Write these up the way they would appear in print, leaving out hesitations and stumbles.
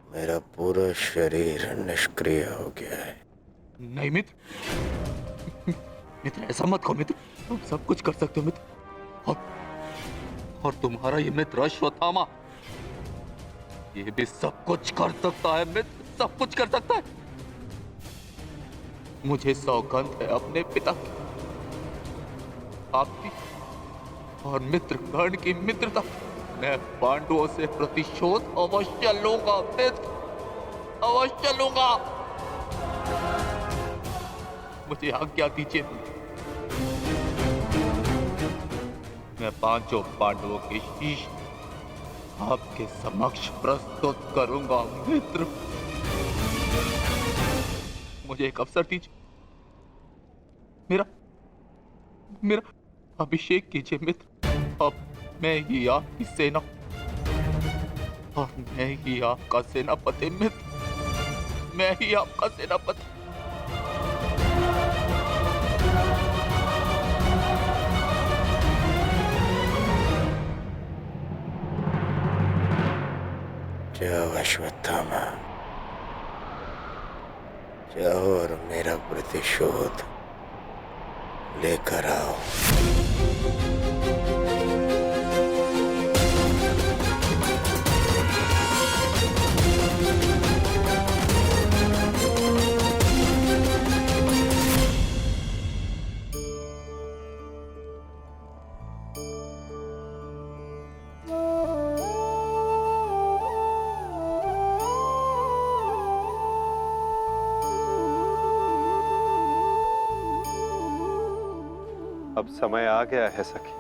मेरा पूरा शरीर निष्क्रिय हो गया है। नहीं मित्र, मित्र ऐसा मत कहो मित्र। तुम सब कुछ कर सकते हो मित्र। और तुम्हारा ये मित्र अश्वत्थामा, ये भी सब कुछ कर सकता है मित्र, सब कुछ कर सकता है। मुझे सौगंध है अपने पिता की, आपकी और मित्र कर्ण की मित्रता। मैं पांडवों से प्रतिशोध अवश्य लूंगा मित्र, अवश्य लूंगा। मुझे आज्ञा दीजिए, मैं पांचों पांडवों के शीश आपके समक्ष प्रस्तुत करूंगा मित्र। मुझे एक अवसर दीजिए, मेरा मेरा अभिषेक कीजिए मित्र। अब मैं ही आपकी सेना और मैं ही आपका सेनापति मित्र, मैं ही आपका सेनापति। जाओ अश्वत्थामा, जाओ और मेरा प्रतिशोध लेकर आओ। अब समय आ गया है सखी,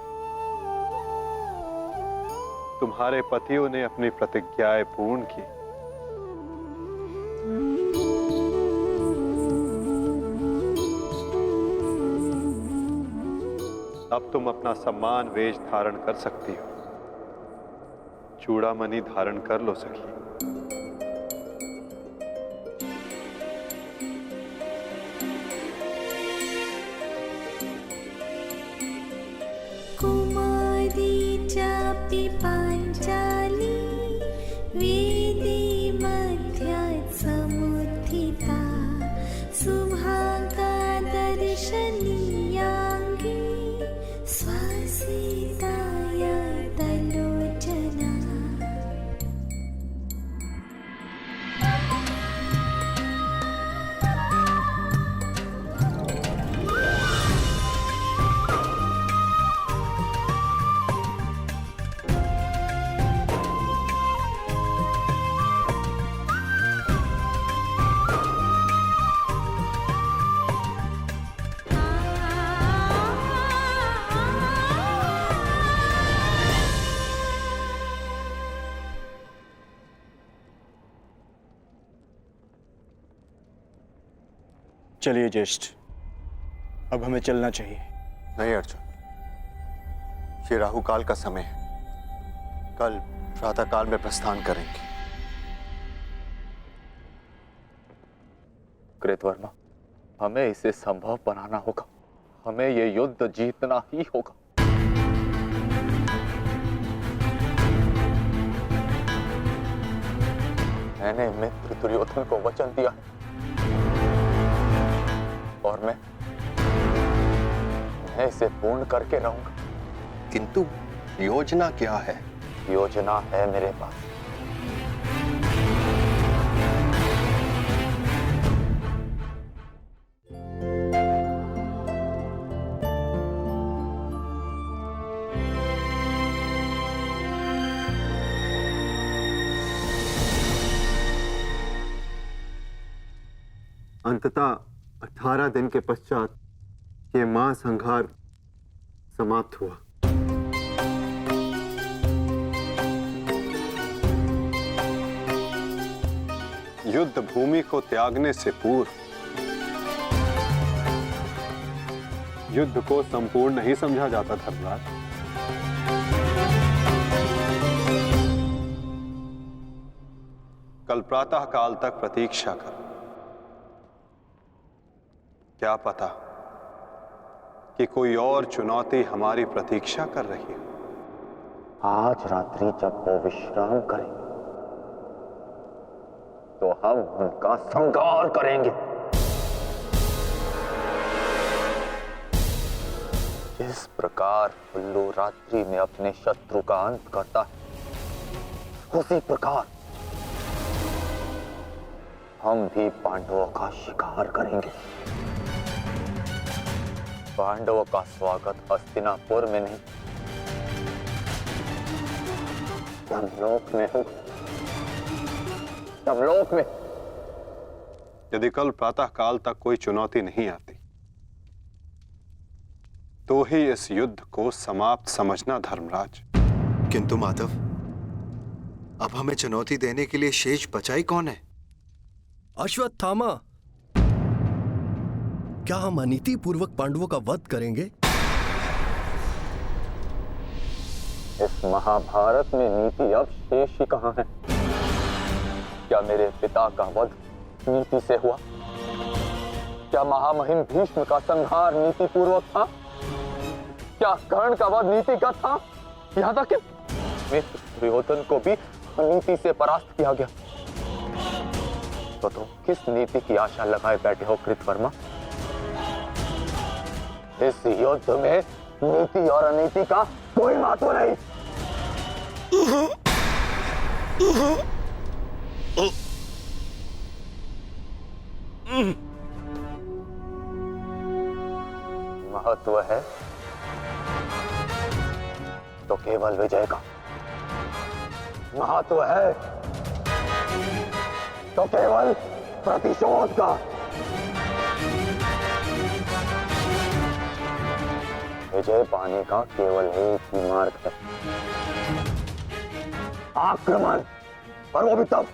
तुम्हारे पतियों ने अपनी प्रतिज्ञाएं पूर्ण की। अब तुम अपना सम्मान वेश धारण कर सकती हो। चूड़ामणि धारण कर लो सखी। पांचाली वेदी मध्यात् समुत्थिता सुभागा दर्शनीयांगी स्वसिताय तलोचना। चलिए ज्येष्ठ, अब हमें चलना चाहिए। नहीं अर्जुन, ये राहुकाल का समय है। कल प्रातःकाल में प्रस्थान करेंगे। कृतवर्मा, हमें इसे संभव बनाना होगा। हमें ये युद्ध जीतना ही होगा। मैंने मित्र दुर्योधन को वचन दिया है और मैं इसे पूर्ण करके रहूंगा। किंतु योजना क्या है? योजना है मेरे पास। अंततः 18 दिन के पश्चात ये महासंहार समाप्त हुआ। युद्ध भूमि को त्यागने से पूर्व युद्ध को संपूर्ण नहीं समझा जाता धर्मराज। कल प्रातः काल तक प्रतीक्षा कर। क्या पता कि कोई और चुनौती हमारी प्रतीक्षा कर रही हो। आज रात्रि जब वो विश्राम करें, हम उनका संहार करेंगे। जिस प्रकार उल्लू रात्रि में अपने शत्रु का अंत करता है, उसी प्रकार हम भी पांडवों का शिकार करेंगे। पांडवों का स्वागत हस्तिनापुर में नहीं, यमलोक में हो, यमलोक में। यदि कल प्रातः काल तक कोई चुनौती नहीं आती तो ही इस युद्ध को समाप्त समझना धर्मराज। किंतु माधव, अब हमें चुनौती देने के लिए शेष बचा ही कौन है? अश्वत्थामा। क्या हम अनीति पूर्वक पांडवों का वध करेंगे? इस महाभारत में नीति अब शेष ही कहां है? क्या मेरे पिता का वध नीति से हुआ? क्या महामहिम भीष्म का संहार नीति पूर्वक था? क्या कर्ण का वध नीतिगत था? यहां तक कि मित्र दुर्योधन को भी अनीति से परास्त किया गया। तो तुम किस नीति की आशा लगाए बैठे हो कृतवर्मा? इस युद्ध में नीति और अनीति का कोई महत्व नहीं। महत्व है तो केवल विजय का, महत्व है तो केवल प्रतिशोध का। विजय पाने का केवल एक ही मार्ग है, आक्रमण। और वो भी तब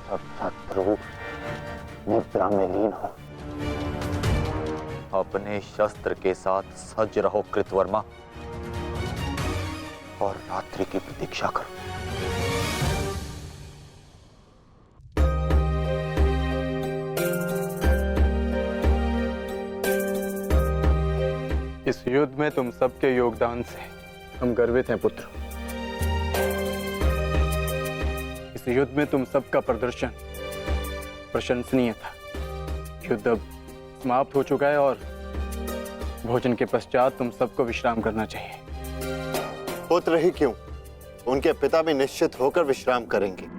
जब शत्रु निद्रा में लीन हो। अपने शस्त्र के साथ सज्ज रहो कृतवर्मा, और रात्रि की प्रतीक्षा करो। इस युद्ध में तुम सबके योगदान से हम गर्वित हैं पुत्र। इस युद्ध में तुम सबका प्रदर्शन प्रशंसनीय था। युद्ध अब समाप्त हो चुका है और भोजन के पश्चात तुम सबको विश्राम करना चाहिए। पुत्र ही क्यों, उनके पिता भी निश्चित होकर विश्राम करेंगे।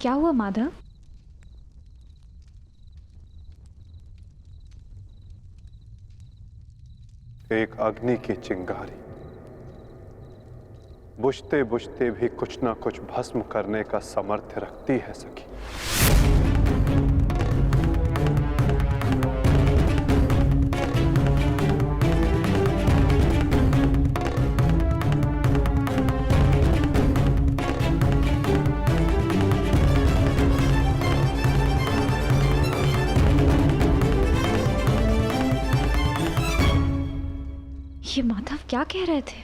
क्या हुआ माधव? एक अग्नि की चिंगारी बुझते बुझते भी कुछ ना कुछ भस्म करने का सामर्थ्य रखती है सखी। ये माधव क्या कह रहे थे?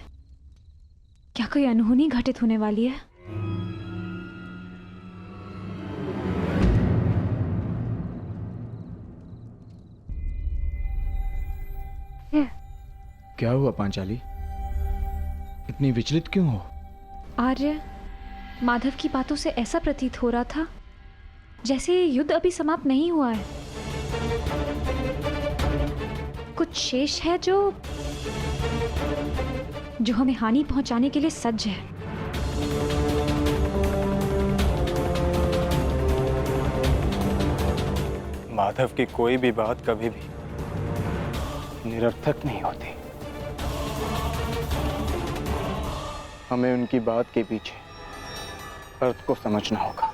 क्या कोई अनहोनी घटित होने वाली है? क्या हुआ पांचाली? इतनी विचलित क्यों हो? आर्य, माधव की बातों से ऐसा प्रतीत हो रहा था जैसे युद्ध अभी समाप्त नहीं हुआ है। कुछ शेष है जो हमें हानि पहुंचाने के लिए सज्ज है। माधव की कोई भी बात कभी भी निरर्थक नहीं होती। हमें उनकी बात के पीछे अर्थ को समझना होगा।